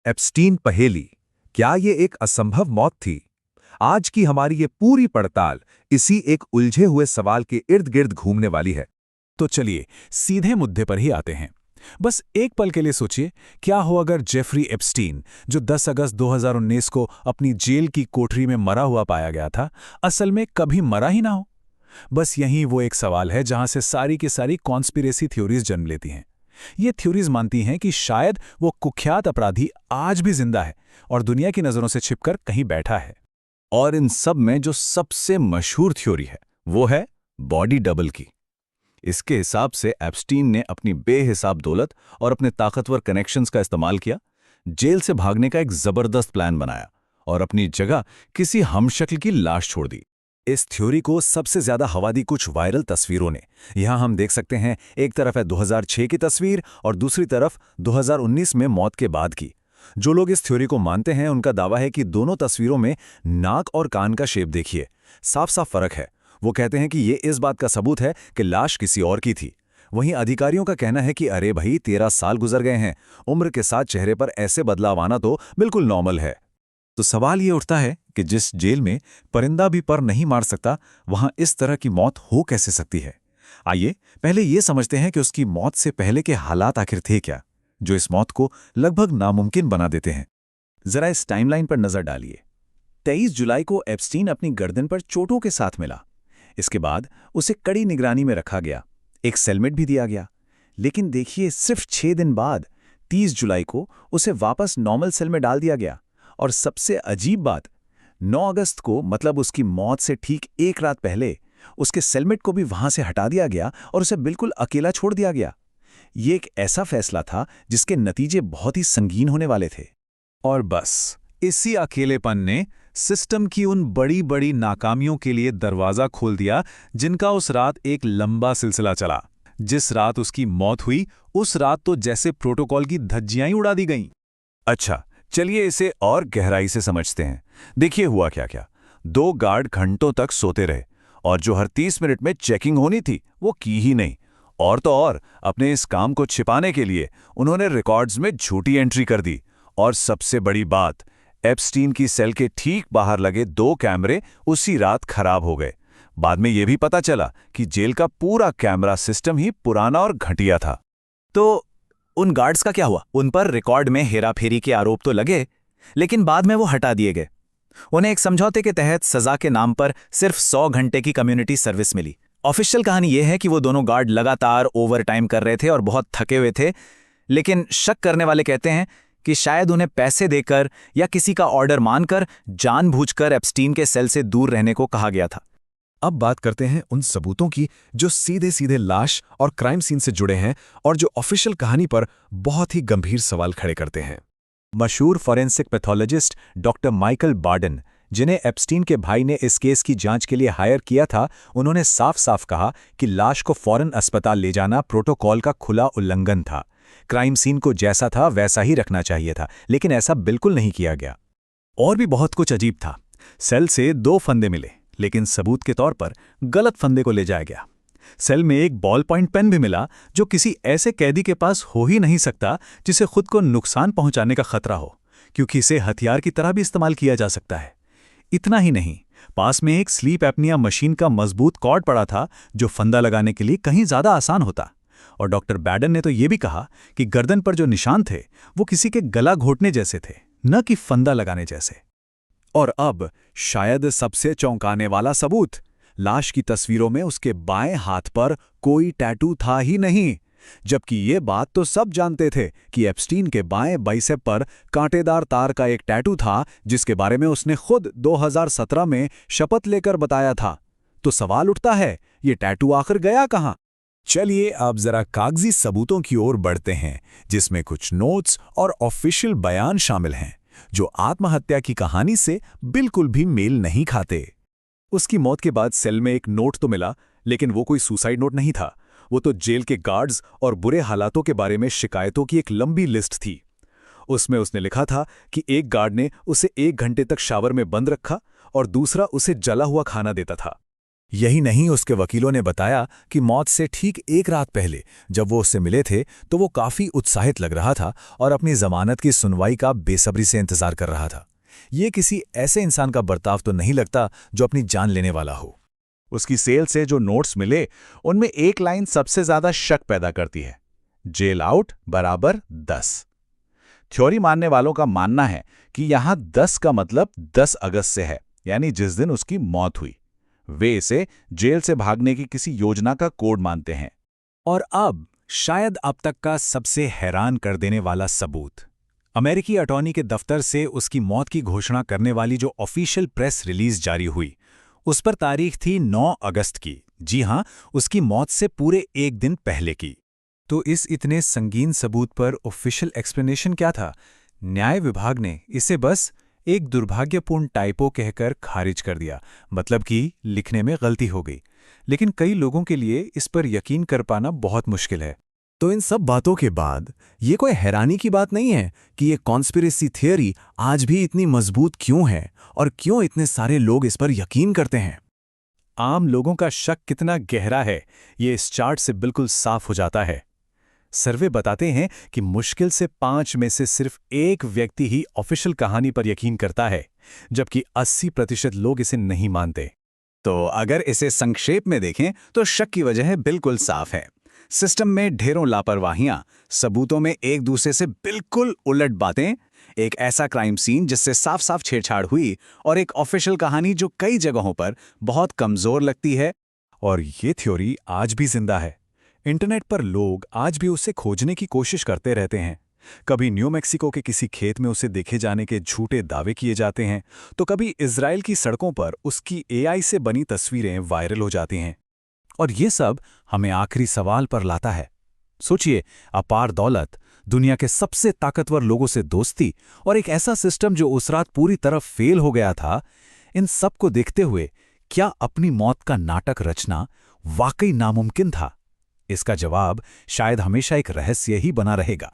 Epstein पहेली, क्या ये एक असंभव मौत थी? आज की हमारी ये पूरी पड़ताल इसी एक उलझे हुए सवाल के इर्द गिर्द घूमने वाली है। तो चलिए सीधे मुद्दे पर ही आते हैं। बस एक पल के लिए सोचिए, क्या हो अगर जेफरी एप्स्टीन, जो 10 अगस्त 2019 को अपनी जेल की कोठरी में मरा हुआ पाया गया था, असल में कभी मरा ही ना हो। बस यही वो एक सवाल है जहां से सारी की सारी कॉन्स्पिरेसी थ्योरीज जन्म लेती हैं। ये थ्योरीज मानती हैं कि शायद वो कुख्यात अपराधी आज भी जिंदा है और दुनिया की नजरों से छिपकर कहीं बैठा है। और इन सब में जो सबसे मशहूर थ्योरी है वो है बॉडी डबल की। इसके हिसाब से एप्स्टीन ने अपनी बेहिसाब दौलत और अपने ताकतवर कनेक्शंस का इस्तेमाल किया, जेल से भागने का एक जबरदस्त प्लान बनाया और अपनी जगह किसी हमशक्ल की लाश छोड़ दी। इस थ्योरी को सबसे ज्यादा हवा दी कुछ वायरल तस्वीरों ने। यहां हम देख सकते हैं, एक तरफ है 2006 की तस्वीर और दूसरी तरफ 2019 में मौत के बाद की। जो लोग इस थ्योरी को मानते हैं उनका दावा है कि दोनों तस्वीरों में नाक और कान का शेप देखिए, साफ साफ फर्क है। वो कहते हैं कि ये इस बात का सबूत है कि लाश किसी और की थी। वहीं अधिकारियों का कहना है कि अरे भाई 13 साल गुजर गए हैं, उम्र के साथ चेहरे पर ऐसे बदलाव आना तो बिल्कुल नॉर्मल है। तो सवाल ये उठता है कि जिस जेल में परिंदा भी पर नहीं मार सकता, वहां इस तरह की मौत हो कैसे सकती है? आइए पहले ये समझते हैं कि उसकी मौत से पहले के हालात आखिर थे क्या, जो इस मौत को लगभग नामुमकिन बना देते हैं। जरा इस टाइमलाइन पर नजर डालिए। 23 जुलाई को एप्स्टीन अपनी गर्दन पर चोटों के साथ मिला। इसके बाद उसे कड़ी निगरानी में रखा गया, एक सेलमेट भी दिया गया। लेकिन देखिए, सिर्फ 6 दिन बाद 30 जुलाई को उसे वापस नॉर्मल सेल में डाल दिया गया। और सबसे अजीब बात, 9 अगस्त को, मतलब उसकी मौत से ठीक एक रात पहले, उसके सेलमेट को भी वहां से हटा दिया गया और उसे बिल्कुल अकेला छोड़ दिया गया। ये एक ऐसा फैसला था जिसके नतीजे बहुत ही संगीन होने वाले थे। और बस इसी अकेलेपन ने सिस्टम की उन बड़ी बड़ी नाकामियों के लिए दरवाजा खोल दिया जिनका उस रात एक लंबा सिलसिला चला। जिस रात उसकी मौत हुई, उस रात तो जैसे प्रोटोकॉल की धज्जियां ही उड़ा दी गईं। अच्छा, चलिए इसे और गहराई से समझते हैं। देखिए हुआ क्या क्या। 2 गार्ड घंटों तक सोते रहे और जो हर 30 मिनट में चेकिंग होनी थी वो की ही नहीं। और तो और, अपने इस काम को छिपाने के लिए उन्होंने रिकॉर्ड्स में झूठी एंट्री कर दी। और सबसे बड़ी बात, एप्स्टीन की सेल के ठीक बाहर लगे 2 कैमरे उसी रात खराब हो गए। बाद में यह भी पता चला कि जेल का पूरा कैमरा सिस्टम ही पुराना और घटिया था। तो उन गार्ड्स का क्या हुआ? उन पर रिकॉर्ड में हेराफेरी के आरोप तो लगे, लेकिन बाद में वो हटा दिए गए। उन्हें एक समझौते के तहत सजा के नाम पर सिर्फ 100 घंटे की कम्युनिटी सर्विस मिली। ऑफिशियल कहानी यह है कि वो दोनों गार्ड लगातार ओवर टाइम कर रहे थे और बहुत थके हुए थे। लेकिन शक करने वाले कहते हैं कि शायद उन्हें पैसे देकर या किसी का ऑर्डर मानकर जानबूझकर एप्स्टीन के सेल से दूर रहने को कहा गया था। अब बात करते हैं उन सबूतों की जो सीधे सीधे लाश और क्राइम सीन से जुड़े हैं और जो ऑफिशियल कहानी पर बहुत ही गंभीर सवाल खड़े करते हैं। मशहूर फॉरेंसिक पैथोलॉजिस्ट डॉक्टर माइकल बार्डन, जिन्हें एप्स्टीन के भाई ने इस केस की जांच के लिए हायर किया था, उन्होंने साफ साफ कहा कि लाश को फौरन अस्पताल ले जाना प्रोटोकॉल का खुला उल्लंघन था। क्राइम सीन को जैसा था वैसा ही रखना चाहिए था, लेकिन ऐसा बिल्कुल नहीं किया गया। और भी बहुत कुछ अजीब था। सेल से 2 फंदे मिले, लेकिन सबूत के तौर पर गलत फंदे को ले जाया गया। सेल में एक बॉल पॉइंट पेन भी मिला, जो किसी ऐसे कैदी के पास हो ही नहीं सकता जिसे खुद को नुकसान पहुंचाने का खतरा हो, क्योंकि इसे हथियार की तरह भी इस्तेमाल किया जा सकता है। इतना ही नहीं, पास में एक स्लीप एपनिया मशीन का मजबूत कॉर्ड पड़ा था, जो फंदा लगाने के लिए कहीं ज्यादा आसान होता। और डॉक्टर बैडन ने तो यह भी कहा कि गर्दन पर जो निशान थे वो किसी के गला घोटने जैसे थे, न कि फंदा लगाने जैसे। और अब शायद सबसे चौंकाने वाला सबूत, लाश की तस्वीरों में उसके बाएं हाथ पर कोई टैटू था ही नहीं, जबकि ये बात तो सब जानते थे कि एप्स्टीन के बाएं बाइसेप पर कांटेदार तार का एक टैटू था, जिसके बारे में उसने खुद 2017 में शपथ लेकर बताया था। तो सवाल उठता है, ये टैटू आखिर गया कहां? चलिए अब जरा कागजी सबूतों की ओर बढ़ते हैं, जिसमें कुछ नोट्स और ऑफिशियल बयान शामिल हैं, जो आत्महत्या की कहानी से बिल्कुल भी मेल नहीं खाते। उसकी मौत के बाद सेल में एक नोट तो मिला, लेकिन वो कोई सुसाइड नोट नहीं था। वो तो जेल के गार्ड्स और बुरे हालातों के बारे में शिकायतों की एक लंबी लिस्ट थी। उसमें उसने लिखा था कि एक गार्ड ने उसे 1 घंटे तक शावर में बंद रखा और दूसरा उसे जला हुआ खाना देता था। यही नहीं, उसके वकीलों ने बताया कि मौत से ठीक एक रात पहले जब वो उससे मिले थे तो वो काफी उत्साहित लग रहा था और अपनी जमानत की सुनवाई का बेसब्री से इंतजार कर रहा था। ये किसी ऐसे इंसान का बर्ताव तो नहीं लगता जो अपनी जान लेने वाला हो। उसकी सेल से जो नोट्स मिले उनमें एक लाइन सबसे ज्यादा शक पैदा करती है, जेल आउट बराबर 10। थ्योरी मानने वालों का मानना है कि यहां 10 का मतलब 10 अगस्त से है, यानी जिस दिन उसकी मौत हुई। वे इसे जेल से भागने की किसी योजना का कोड मानते हैं। और अब शायद अब तक का सबसे हैरान कर देने वाला सबूत। अमेरिकी अटॉर्नी के दफ्तर से उसकी मौत की घोषणा करने वाली जो ऑफिशियल प्रेस रिलीज जारी हुई, उस पर तारीख थी 9 अगस्त की। जी हां, उसकी मौत से पूरे एक दिन पहले की। तो इस इतने संगीन सबूत पर ऑफिशियल एक्सप्लेनेशन क्या था? न्याय विभाग ने इसे बस एक दुर्भाग्यपूर्ण टाइपो कहकर खारिज कर दिया, मतलब कि लिखने में गलती हो गई। लेकिन कई लोगों के लिए इस पर यकीन कर पाना बहुत मुश्किल है। तो इन सब बातों के बाद ये कोई हैरानी की बात नहीं है कि ये कॉन्स्पिरेसी थियरी आज भी इतनी मजबूत क्यों है और क्यों इतने सारे लोग इस पर यकीन करते हैं। आम लोगों का शक कितना गहरा है, ये इस चार्ट से बिल्कुल साफ हो जाता है। सर्वे बताते हैं कि मुश्किल से 5 में से सिर्फ एक व्यक्ति ही ऑफिशियल कहानी पर यकीन करता है, जबकि 80% लोग इसे नहीं मानते। तो अगर इसे संक्षेप में देखें तो शक की वजह बिल्कुल साफ है। सिस्टम में ढेरों लापरवाहियां, सबूतों में एक दूसरे से बिल्कुल उलट बातें, एक ऐसा क्राइम सीन जिससे साफ साफ छेड़छाड़ हुई, और एक ऑफिशियल कहानी जो कई जगहों पर बहुत कमजोर लगती है। और ये थ्योरी आज भी जिंदा है। इंटरनेट पर लोग आज भी उसे खोजने की कोशिश करते रहते हैं। कभी न्यू मैक्सिको के किसी खेत में उसे देखे जाने के झूठे दावे किए जाते हैं, तो कभी इजराइल की सड़कों पर उसकी AI से बनी तस्वीरें वायरल हो जाती हैं। और ये सब हमें आखिरी सवाल पर लाता है। सोचिए, अपार दौलत, दुनिया के सबसे ताकतवर लोगों से दोस्ती और एक ऐसा सिस्टम जो उस रात पूरी तरह फेल हो गया था, इन सब को देखते हुए क्या अपनी मौत का नाटक रचना वाकई नामुमकिन था? इसका जवाब शायद हमेशा एक रहस्य ही बना रहेगा।